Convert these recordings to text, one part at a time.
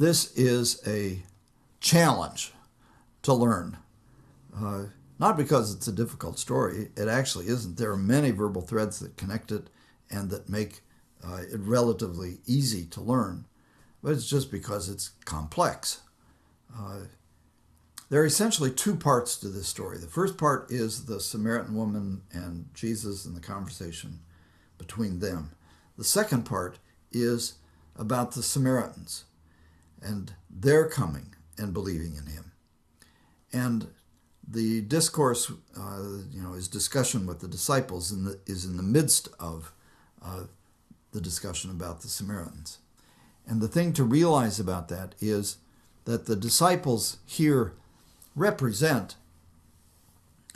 this is a challenge to learn. Not because it's a difficult story. It actually isn't. There are many verbal threads that connect it and that make it relatively easy to learn. But it's just because it's complex. There are essentially two parts to this story. The first part is the Samaritan woman and Jesus and the conversation between them. The second part is about the Samaritans and their coming and believing in him. And the discourse, his discussion with the disciples is in the midst of the discussion about the Samaritans. And the thing to realize about that is that the disciples here represent,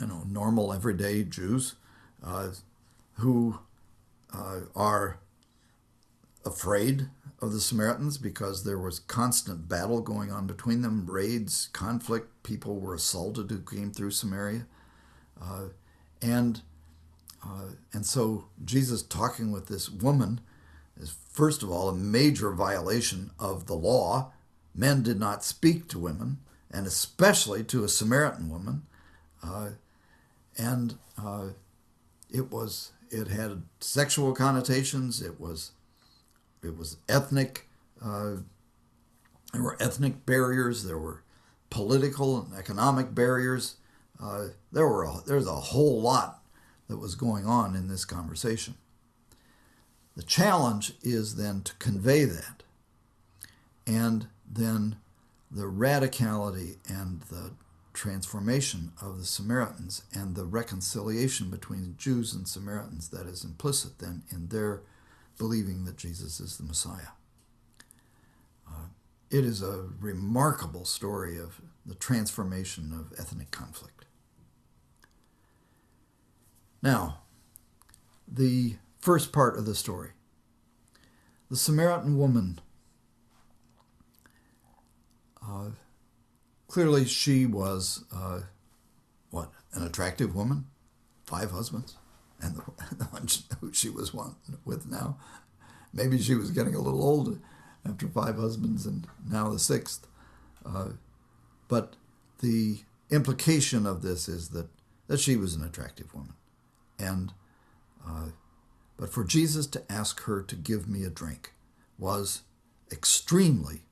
normal everyday Jews who are afraid of the Samaritans because there was constant battle going on between them, raids, conflict. People were assaulted who came through Samaria. And so Jesus talking with this woman is, first of all, a major violation of the law. Men did not speak to women, and especially to a Samaritan woman. It had sexual connotations. It was ethnic. There were ethnic barriers. There were political and economic barriers. There's a whole lot that was going on in this conversation. The challenge is then to convey that, and then the radicality and the transformation of the Samaritans and the reconciliation between Jews and Samaritans that is implicit then in their believing that Jesus is the Messiah. It is a remarkable story of the transformation of ethnic conflict. Now, the first part of the story. The Samaritan woman, clearly she was, an attractive woman, 5 husbands, and the one who she was with now. Maybe she was getting a little old after 5 husbands and now the 6th. But the implication of this is that she was an attractive woman. And but for Jesus to ask her to give me a drink was extremely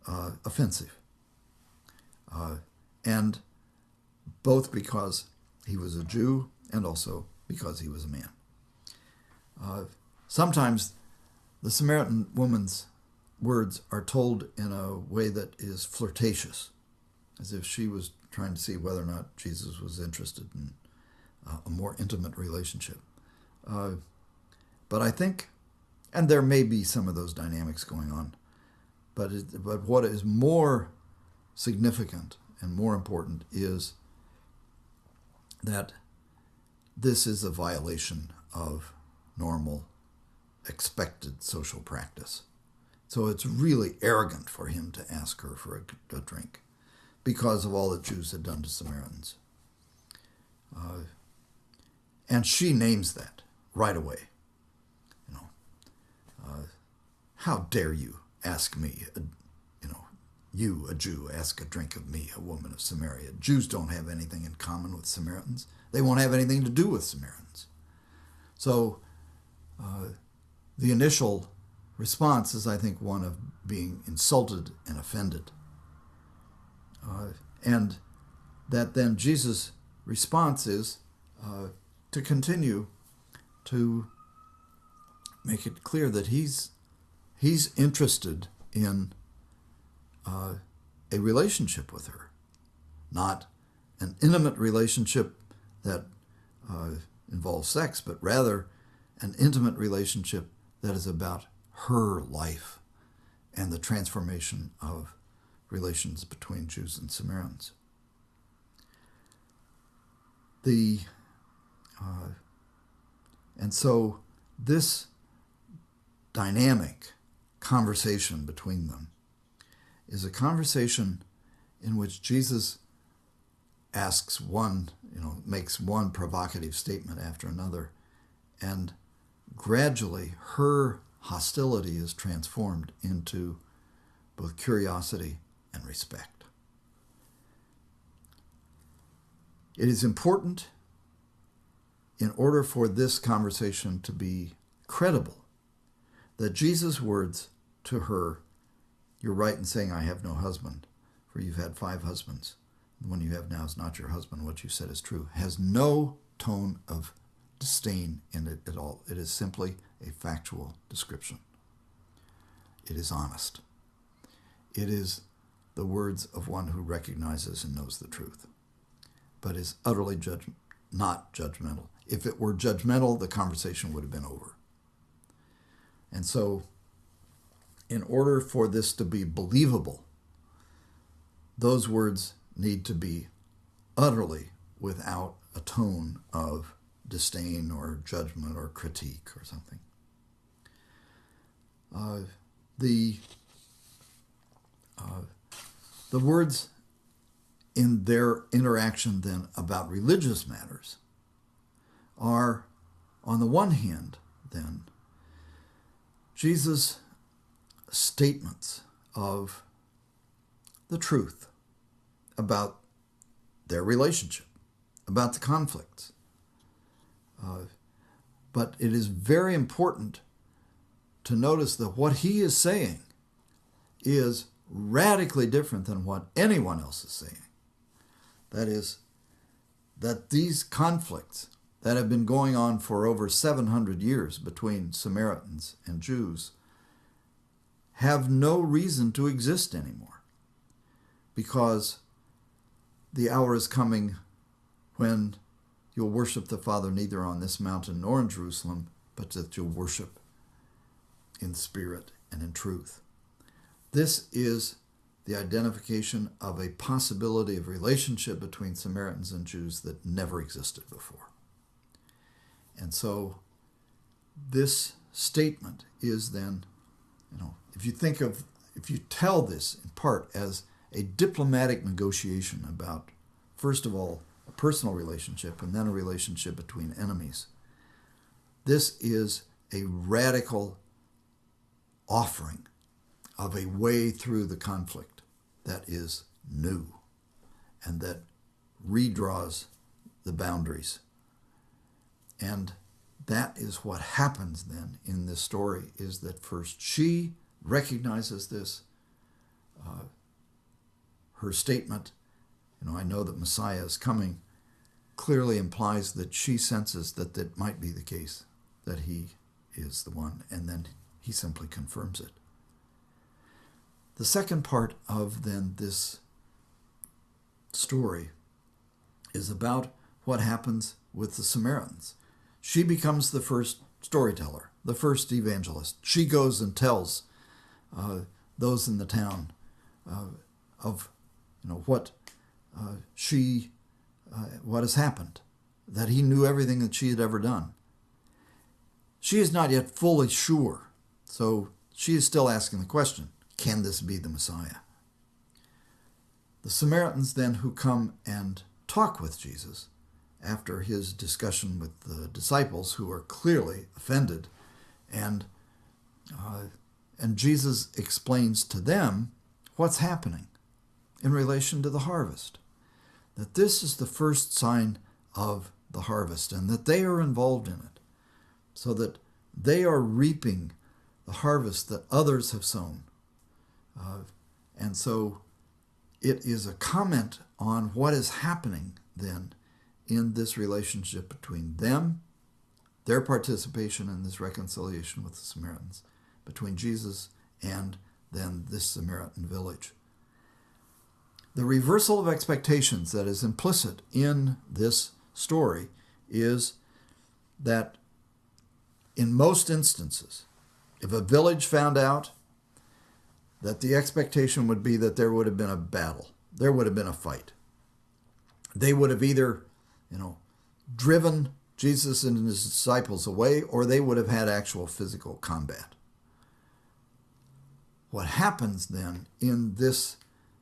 offensive. And both because he was a Jew and also because he was a man. Sometimes the Samaritan woman's words are told in a way that is flirtatious, as if she was trying to see whether or not Jesus was interested in a more intimate relationship. But I think, and there may be some of those dynamics going on, but what is more significant and more important is that this is a violation of normal, expected social practice. So it's really arrogant for him to ask her for a drink because of all that Jews had done to Samaritans. And she names that right away. How dare you ask me, you, a Jew, ask a drink of me, a woman of Samaria. Jews don't have anything in common with Samaritans. They won't have anything to do with Samaritans. So the initial response is, I think, one of being insulted and offended. And that then Jesus' response is to continue to make it clear that he's interested in a relationship with her, not an intimate relationship that involves sex, but rather an intimate relationship that is about her life and the transformation of relations between Jews and Samaritans. And so this dynamic conversation between them is a conversation in which Jesus asks makes one provocative statement after another, and gradually her hostility is transformed into both curiosity and respect. It is important, in order for this conversation to be credible, that Jesus' words to her, "You're right in saying I have no husband, for you've had 5 husbands. The one you have now is not your husband. What you said is true," has no tone of disdain in it at all. It is simply a factual description. It is honest. It is the words of one who recognizes and knows the truth, but is utterly not judgmental. If it were judgmental, the conversation would have been over. And so, in order for this to be believable, those words need to be utterly without a tone of disdain or judgment or critique or something. The words in their interaction then about religious matters are, on the one hand, then, Jesus' statements of the truth about their relationship, about the conflicts. But it is very important to notice that what he is saying is radically different than what anyone else is saying. That is, that these conflicts that have been going on for over 700 years between Samaritans and Jews have no reason to exist anymore, because the hour is coming when you'll worship the Father neither on this mountain nor in Jerusalem, but that you'll worship in spirit and in truth. This is the identification of a possibility of relationship between Samaritans and Jews that never existed before. And so this statement is then, if you tell this in part as a diplomatic negotiation about, first of all, a personal relationship and then a relationship between enemies, this is a radical offering of a way through the conflict that is new and that redraws the boundaries. And that is what happens then in this story, is that first she recognizes this. Her statement, I know that Messiah is coming, clearly implies that she senses that that might be the case, that he is the one, and then he simply confirms it. The second part of then this story is about what happens with the Samaritans. She becomes the first storyteller, the first evangelist. She goes and tells those in the town of what what has happened, that he knew everything that she had ever done. She is not yet fully sure, so she is still asking the question, can this be the Messiah? The Samaritans then who come and talk with Jesus after his discussion with the disciples, who are clearly offended, and Jesus explains to them what's happening in relation to the harvest, that this is the first sign of the harvest and that they are involved in it, so that they are reaping the harvest that others have sown. And so it is a comment on what is happening then in this relationship between them, their participation in this reconciliation with the Samaritans, between Jesus and then this Samaritan village. The reversal of expectations that is implicit in this story is that in most instances, if a village found out, that the expectation would be that there would have been a battle, there would have been a fight. They would have either, driven Jesus and his disciples away, or they would have had actual physical combat. What happens then in this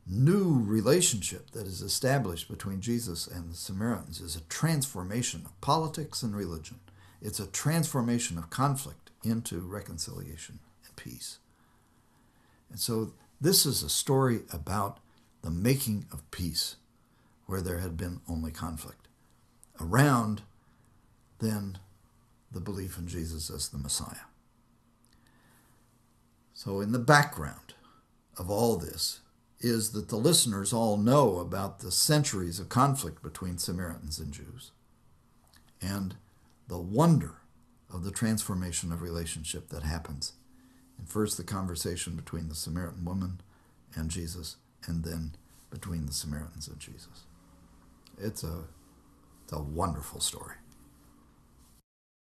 new relationship that is established between Jesus and the Samaritans is a transformation of politics and religion. It's a transformation of conflict into reconciliation and peace. And so This is a story about the making of peace where there had been only conflict. Around, then, the belief in Jesus as the Messiah. So in the background of all this is that the listeners all know about the centuries of conflict between Samaritans and Jews and the wonder of the transformation of relationship that happens in first the conversation between the Samaritan woman and Jesus, and then between the Samaritans and Jesus. It's a wonderful story.